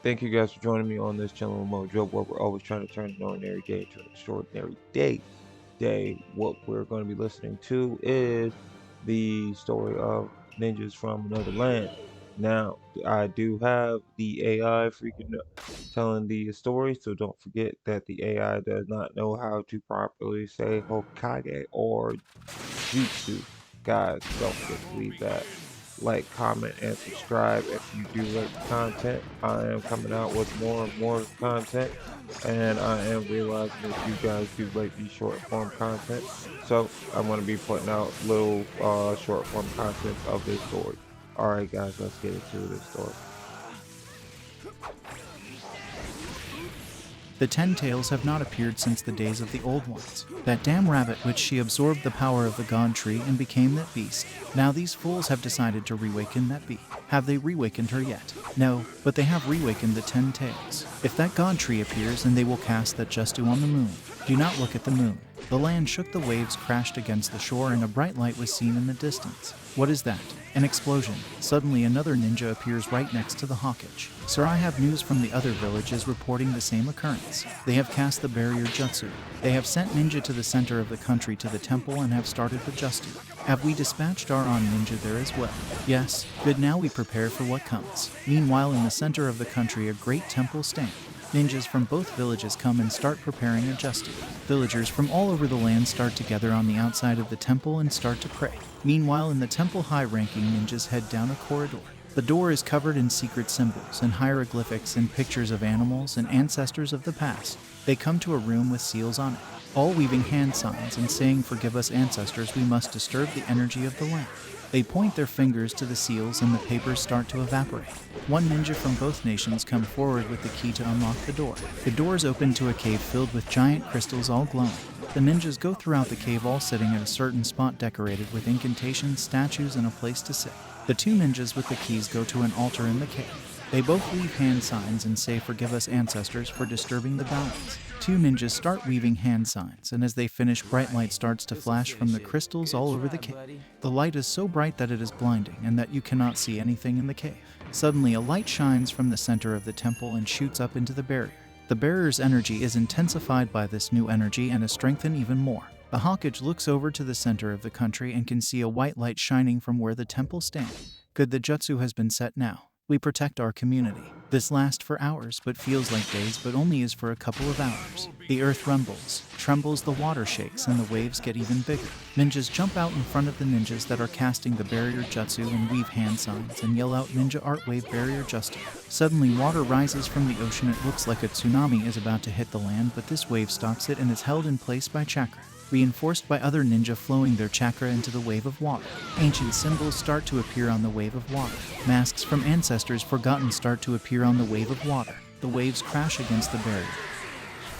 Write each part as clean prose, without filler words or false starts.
Thank you guys for joining me on this channel Mojo, where we're always trying to turn an ordinary day into an extraordinary day. Today, what we're going to be listening to is the story of ninjas from another land. Now, I do have the AI freaking telling the story, so don't forget that the AI does not know how to properly say Hokage or Jutsu. Guys, don't forget to leave that like, comment, and subscribe if you do like the content. I am coming out with more and more content, and I am realizing that you guys do like the short form content, so I'm going to be putting out little short form content of this story. Alright guys, let's get into this story. The 10 tails have not appeared since the days of the old ones. That damn rabbit which she absorbed the power of the god tree and became that beast. Now these fools have decided to reawaken that bee. Have they reawakened her yet? No, but they have reawakened the 10 tails. If that god tree appears, then they will cast that Justu on the moon. Do not look at the moon. The land shook, the waves crashed against the shore, and a bright light was seen in the distance. What is that? An explosion. Suddenly another ninja appears right next to the Hawkage. Sir, I have news from the other villages reporting the same occurrence. They have cast the barrier jutsu. They have sent ninja to the center of the country to the temple and have started the justu. Have we dispatched our own ninja there as well? Yes. Good, now we prepare for what comes. Meanwhile, in the center of the country, a great temple stands. Ninjas from both villages come and start preparing a justu. Villagers from all over the land start together on the outside of the temple and start to pray. Meanwhile, in the temple, high-ranking ninjas head down a corridor. The door is covered in secret symbols and hieroglyphics and pictures of animals and ancestors of the past. They come to a room with seals on it, all weaving hand signs and saying, "Forgive us, ancestors, we must disturb the energy of the land." They point their fingers to the seals and the papers start to evaporate. One ninja from both nations come forward with the key to unlock the door. The doors open to a cave filled with giant crystals all glowing. The ninjas go throughout the cave, all sitting at a certain spot decorated with incantations, statues, and a place to sit. The two ninjas with the keys go to an altar in the cave. They both leave hand signs and say, "Forgive us, ancestors, for disturbing the balance." Two ninjas start weaving hand signs, and as they finish, bright light starts to flash from the crystals all over the cave. The light is so bright that it is blinding and that you cannot see anything in the cave. Suddenly, a light shines from the center of the temple and shoots up into the barrier. The barrier's energy is intensified by this new energy and is strengthened even more. The Hawkage looks over to the center of the country and can see a white light shining from where the temple stands. Good, the jutsu has been set now. We protect our community. This lasts for hours, but feels like days, but only is for a couple of hours. The earth rumbles, trembles, the water shakes, and the waves get even bigger. Ninjas jump out in front of the ninjas that are casting the barrier jutsu and weave hand signs and yell out, "Ninja art wave barrier justu." Suddenly water rises from the ocean. It looks like a tsunami is about to hit the land, but this wave stops it and is held in place by chakra, reinforced by other ninja flowing their chakra into the wave of water. Ancient symbols start to appear on the wave of water. Masks from ancestors forgotten start to appear on the wave of water. The waves crash against the barrier,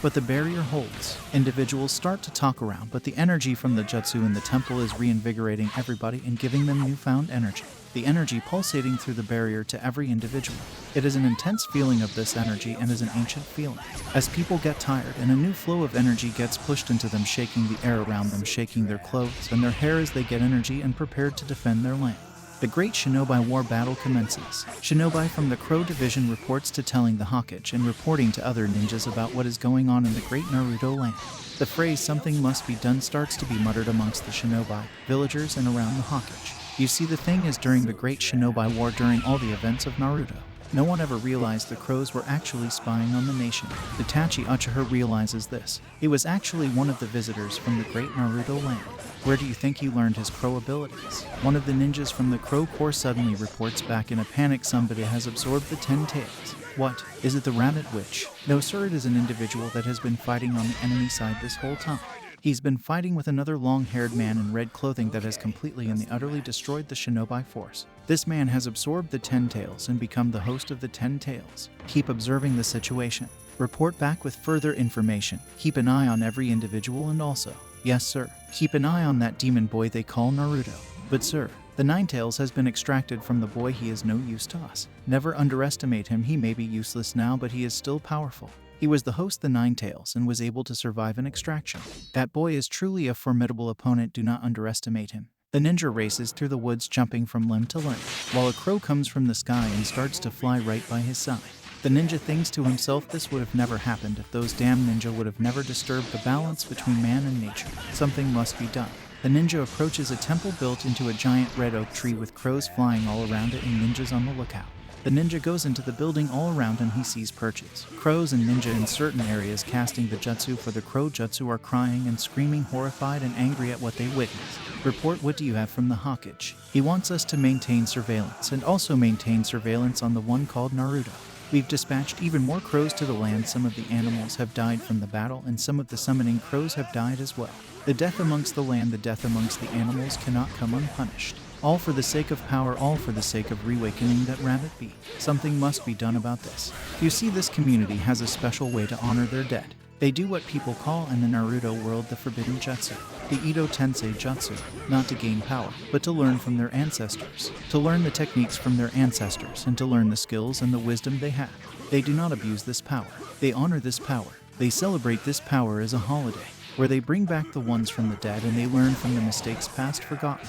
but the barrier holds. Individuals start to talk around, but the energy from the jutsu in the temple is reinvigorating everybody and giving them newfound energy. The energy pulsating through the barrier to every individual. It is an intense feeling of this energy and is an ancient feeling. As people get tired and a new flow of energy gets pushed into them, shaking the air around them, shaking their clothes and their hair as they get energy and prepared to defend their land. The great Shinobi War battle commences. Shinobi from the Crow Division reports to telling the Hawkage and reporting to other ninjas about what is going on in the great Naruto land. The phrase "something must be done" starts to be muttered amongst the Shinobi, villagers, and around the Hawkage. You see, the thing is, during the great Shinobi War, during all the events of Naruto, no one ever realized the crows were actually spying on the nation. Itachi Uchiha realizes this. He was actually one of the visitors from the great Naruto land. Where do you think he learned his crow abilities? One of the ninjas from the Crow Corps suddenly reports back in a panic, "Somebody has absorbed the 10 tails." What? Is it the rabbit witch? No sir, it is an individual that has been fighting on the enemy side this whole time. He's been fighting with another long-haired man in red clothing that has completely and utterly destroyed the shinobi force. This man has absorbed the 10 tails and become the host of the 10 tails. Keep observing the situation. Report back with further information. Keep an eye on every individual and also, yes sir, keep an eye on that demon boy they call Naruto. But sir, the 9 tails has been extracted from the boy. He is no use to us. Never underestimate him. He may be useless now, but he is still powerful. He was the host, the 9 tails, and was able to survive an extraction. That boy is truly a formidable opponent. Do not underestimate him. The ninja races through the woods, jumping from limb to limb, while a crow comes from the sky and starts to fly right by his side. The ninja thinks to himself this would have never happened if those damn ninja would have never disturbed the balance between man and nature. Something must be done. The ninja approaches a temple built into a giant red oak tree with crows flying all around it and ninjas on the lookout. The ninja goes into the building all around and he sees perches. Crows and ninja in certain areas casting the jutsu for the crow jutsu are crying and screaming, horrified and angry at what they witness. Report, what do you have from the Hawkage? He wants us to maintain surveillance and also maintain surveillance on the one called Naruto. We've dispatched even more crows to the land. Some of the animals have died from the battle and some of the summoning crows have died as well. The death amongst the land, the death amongst the animals cannot come unpunished. All for the sake of power, all for the sake of reawakening that rabbit bee. Something must be done about this. You see, this community has a special way to honor their dead. They do what people call in the Naruto world the forbidden jutsu, the Ito Tensei jutsu, not to gain power, but to learn from their ancestors, to learn the techniques from their ancestors, and to learn the skills and the wisdom they have. They do not abuse this power. They honor this power. They celebrate this power as a holiday, where they bring back the ones from the dead and they learn from the mistakes past forgotten.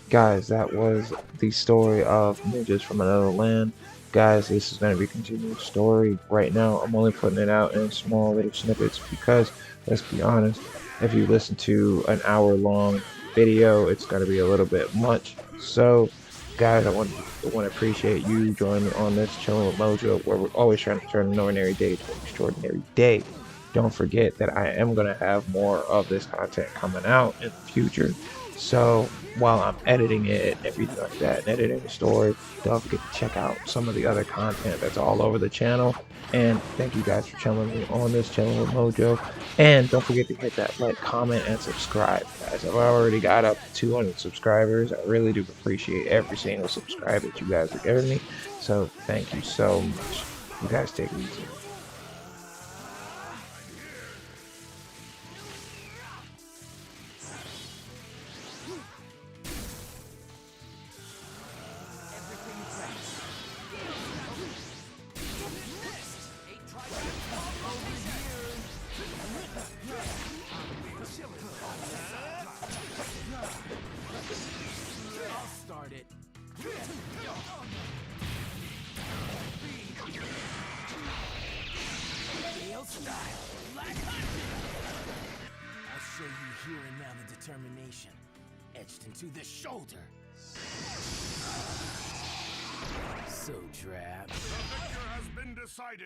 Guys, that was the story of Ninjas from Another Land. Guys, this is going to be a continued story. Right now, I'm only putting it out in small little snippets because, let's be honest, if you listen to an hour-long video, it's going to be a little bit much. So, guys, I want to appreciate you joining on this Chilling with Mojo, where we're always trying to turn an ordinary day to an extraordinary day. Don't forget that I am going to have more of this content coming out in the future. So while I'm editing it and everything like that, and editing the story, don't forget to check out some of the other content that's all over the channel. And thank you guys for chilling me on this Chilling with Mojo. And don't forget to hit that like, comment, and subscribe, guys. I've already got up to 200 subscribers. I really do appreciate every single subscribe that you guys have given me. So thank you so much. You guys take it easy. Show you here and now the determination etched into the shoulder. So drab. The victor has been decided.